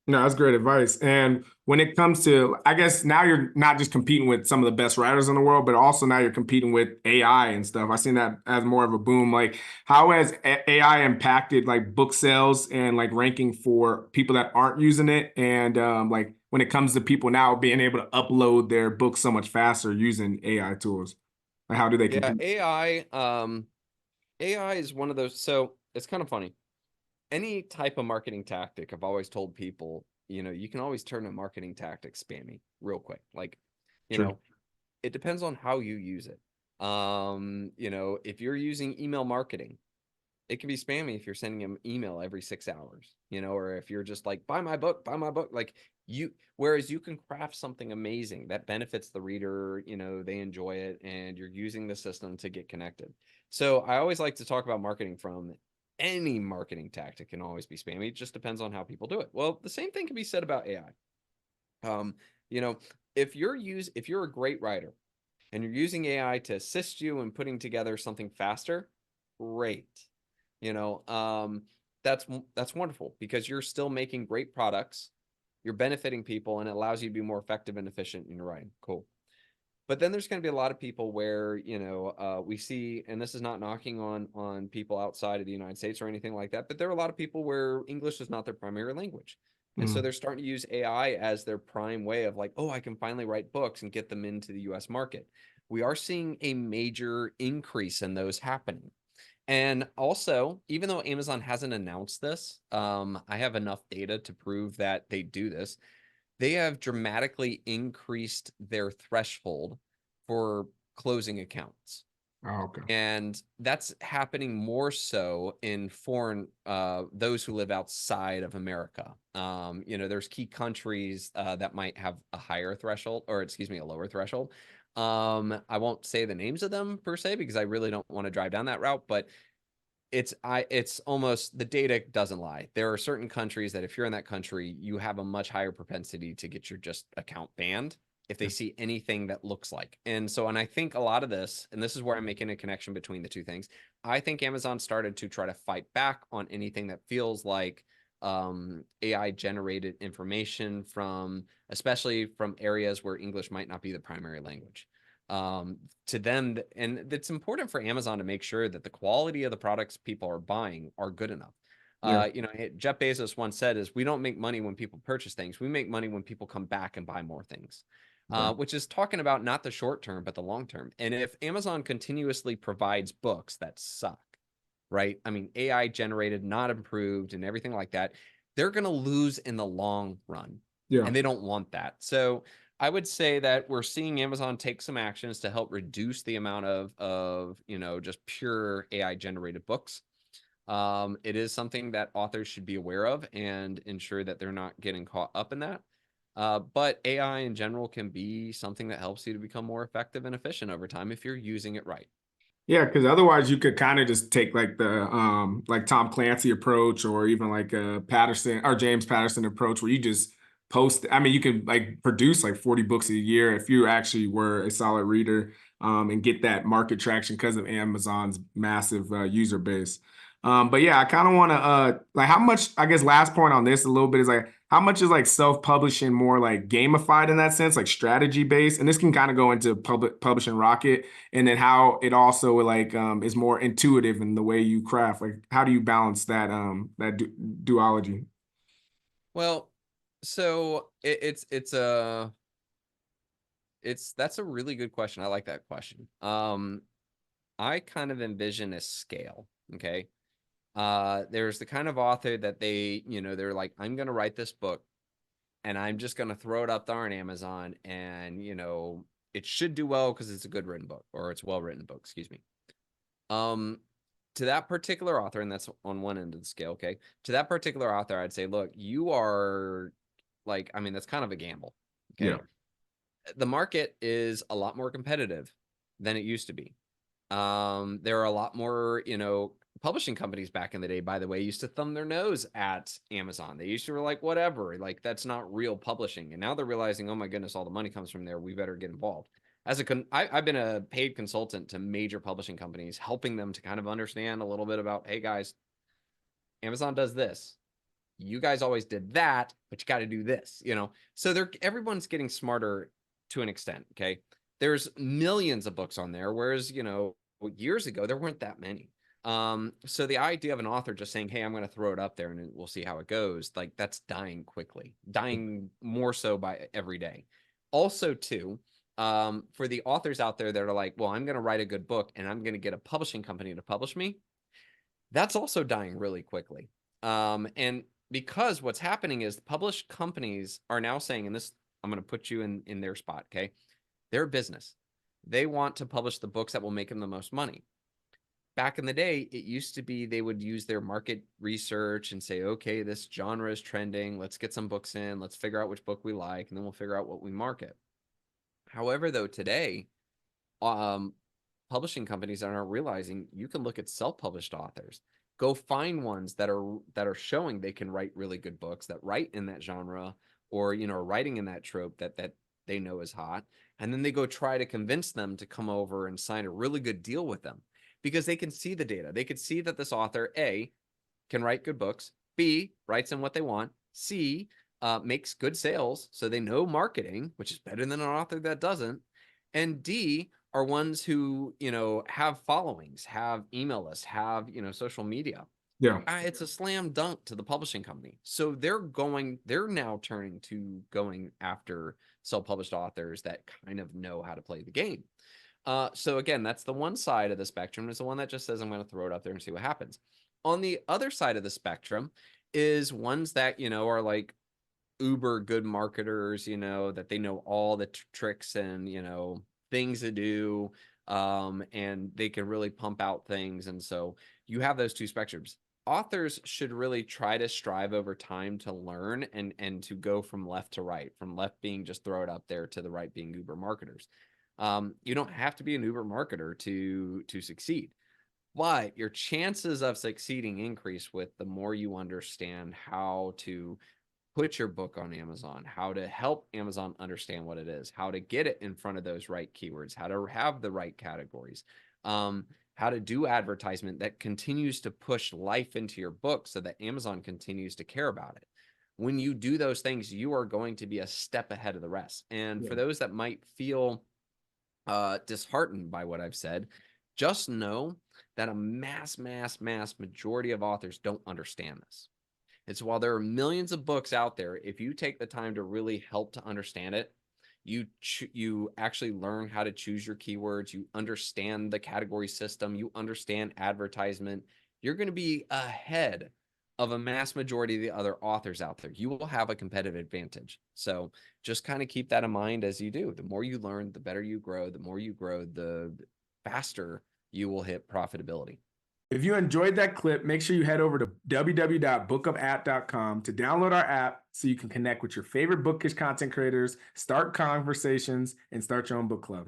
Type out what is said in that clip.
No, that's great advice. And when it comes to, I guess now you're not just competing with some of the best writers in the world, but also now you're competing with AI and stuff. I've seen that as more of a boom. Like, how has AI impacted like book sales and like ranking for people that aren't using it? And like when it comes to people now being able to upload their books so much faster using AI tools, like how do they Yeah, compete? AI is one of those. So it's kind of funny. Any type of marketing tactic, I've always told people, you can always turn a marketing tactic spammy real quick. Like, you True. know, it depends on how you use it. If you're using email marketing, it can be spammy if you're sending them email every 6 hours, or if you're just like, buy my book, like whereas you can craft something amazing that benefits the reader, they enjoy it, and you're using the system to get connected. So I always like to talk about marketing from any marketing tactic can always be spammy. It just depends on how people do it. Well, the same thing can be said about AI. You know, if you're a great writer and you're using AI to assist you in putting together something faster, great. You know, um, that's wonderful because you're still making great products, you're benefiting people, and it allows you to be more effective and efficient in your writing. Cool. But then there's going to be a lot of people where we see, and this is not knocking on people outside of the United States or anything like that, but there are a lot of people where English is not their primary language. And so Mm. they're starting to use AI as their prime way of like, oh, I can finally write books and get them into the US market. We are seeing a major increase in those happening. And also, even though Amazon hasn't announced this, I have enough data to prove that they do this. They have dramatically increased their threshold for closing accounts. Oh, okay. And that's happening more so in foreign, those who live outside of America. There's key countries that might have a higher threshold, or excuse me, a lower threshold. I won't say the names of them per se because I really don't want to drive down that route, but it's almost the data doesn't lie. There are certain countries that if you're in that country, you have a much higher propensity to get your just account banned if they see anything that looks like. And I think a lot of this, and this is where I'm making a connection between the two things. I think Amazon started to try to fight back on anything that feels like AI generated information from, especially from areas where English might not be the primary language to them. And it's important for Amazon to make sure that the quality of the products people are buying are good enough. Yeah. Jeff Bezos once said is we don't make money when people purchase things. We make money when people come back and buy more things, Okay. which is talking about not the short term, but the long term. And if Amazon continuously provides books that suck, right? I mean, AI generated, not improved, and everything like that, they're going to lose in the long run. Yeah. And they don't want that. So I would say that we're seeing Amazon take some actions to help reduce the amount of just pure AI generated books. It is something that authors should be aware of and ensure that they're not getting caught up in that. But AI in general can be something that helps you to become more effective and efficient over time if you're using it right. Yeah, because otherwise you could kind of just take like the like Tom Clancy approach or even like a Patterson or James Patterson approach where you just post. I mean, you can like produce like 40 books a year if you actually were a solid reader and get that market traction because of Amazon's massive user base. But yeah, I kind of want to like how much, I guess last point on this a little bit is like how much is like self-publishing more like gamified in that sense, like strategy based? And this can kind of go into Publishing Rocket and then how it also like is more intuitive in the way you craft. Like how do you balance that duology? Well, so it's that's a really good question. I like that question. I kind of envision a scale. Okay. There's the kind of author that they're like, I'm gonna write this book and I'm just gonna throw it up there on Amazon and it should do well because it's a good written book or it's well written book, excuse me. Um, to that particular author, and that's on one end of the scale, okay. To that particular author, I'd say, look, you are like, I mean, that's kind of a gamble. Yeah. Okay. The market is a lot more competitive than it used to be. There are a lot more, publishing companies back in the day, by the way, used to thumb their nose at Amazon. They used to be like, whatever, like that's not real publishing. And now they're realizing, oh my goodness, all the money comes from there. We better get involved. I've been a paid consultant to major publishing companies, helping them to kind of understand a little bit about, hey guys, Amazon does this. you guys always did that, but you got to do this, So everyone's getting smarter to an extent. Okay. There's millions of books on there, whereas, years ago, there weren't that many. So the idea of an author just saying, hey, I'm going to throw it up there and we'll see how it goes, like that's dying quickly, dying more so by every day. Also, too, for the authors out there that are like, well, I'm going to write a good book and I'm going to get a publishing company to publish me. That's also dying really quickly. And because what's happening is published companies are now saying, and this, I'm going to put you in their spot. Okay. They're a business. They want to publish the books that will make them the most money. Back in the day, it used to be they would use their market research and say, okay, this genre is trending. Let's get some books in. Let's figure out which book we like, and then we'll figure out what we market. However, though, today, publishing companies are realizing you can look at self-published authors. Go find ones that are showing they can write really good books, that write in that genre, or writing in that trope that they know is hot, and then they go try to convince them to come over and sign a really good deal with them, because they can see the data. They could see that this author, A, can write good books, B, writes in what they want, C, makes good sales, so they know marketing, which is better than an author that doesn't, and D, are ones who, have followings, have email lists, have, social media. Yeah. It's a slam dunk to the publishing company. So they're now turning to going after self-published authors that kind of know how to play the game. So again, that's the one side of the spectrum, is the one that just says, I'm going to throw it up there and see what happens. On the other side of the spectrum is ones that, are like uber good marketers, that they know all the tricks and, things to do, and they can really pump out things. And so you have those two spectrums. Authors should really try to strive over time to learn and to go from left to right, from left being just throw it up there to the right being uber marketers. You don't have to be an uber marketer to succeed, but your chances of succeeding increase with the more you understand how to put your book on Amazon, how to help Amazon understand what it is, how to get it in front of those right keywords, how to have the right categories, how to do advertisement that continues to push life into your book so that Amazon continues to care about it. When you do those things, you are going to be a step ahead of the rest. And for those that might feel disheartened by what I've said, just know that a mass majority of authors don't understand this. It's while there are millions of books out there, if you take the time to really help to understand it, you actually learn how to choose your keywords, you understand the category system, you understand advertisement, you're going to be ahead of a mass majority of the other authors out there. You will have a competitive advantage. So just kind of keep that in mind as you do. The more you learn, the better you grow. The more you grow, the faster you will hit profitability. If you enjoyed that clip, make sure you head over to www.bookupapp.com to download our app so you can connect with your favorite bookish content creators, start conversations, and start your own book club.